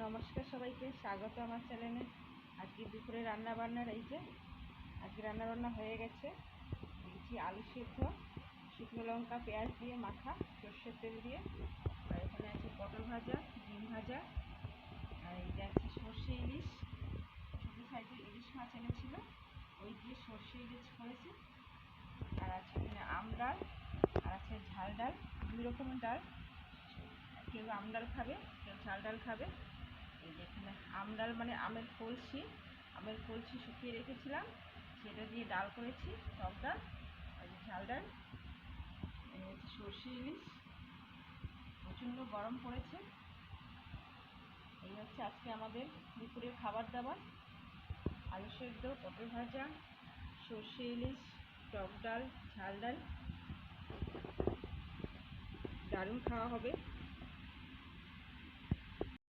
নমস্কার সবাইকে, স্বাগত আমার চ্যানেলে। আজকে দুপুরে রান্না বান্নার আজকে রান্না হয়ে গেছে। দিয়েছি আলু সেদ্ধ, শুকনো লঙ্কা পেঁয়াজ দিয়ে মাখা সর্ষের তেল দিয়ে। আর এখানে আছে পটল ভাজা, ডিম ভাজা, আর এইটা আছে সর্ষে ইলিশ, ছোটো সাইজের ইলিশ মাছ এনেছিল, ওই দিয়ে সর্ষে ইলিশ করেছি। আর আছে এখানে আম ডাল, আর আছে ঝাল ডাল, দুই রকমের ডাল। কেউ আম ডাল খাবে, কেউ ঝাল ডাল খাবে। এই যে এখানে আম ডাল মানে আমের কলসি শুকিয়ে রেখেছিলাম, সেটা দিয়ে ডাল করেছি, টক ডাল। আর ঝাল ডাল, এই হচ্ছে সর্ষে ইলিশ। প্রচণ্ড গরম পড়েছে। এই হচ্ছে আজকে আমাদের দুপুরের খাবার দাবার। আলু সেদ্ধ, পটল ভাজা, সর্ষে ইলিশ, টক ডাল, ঝাল ডাল। দারুণ খাওয়া হবে।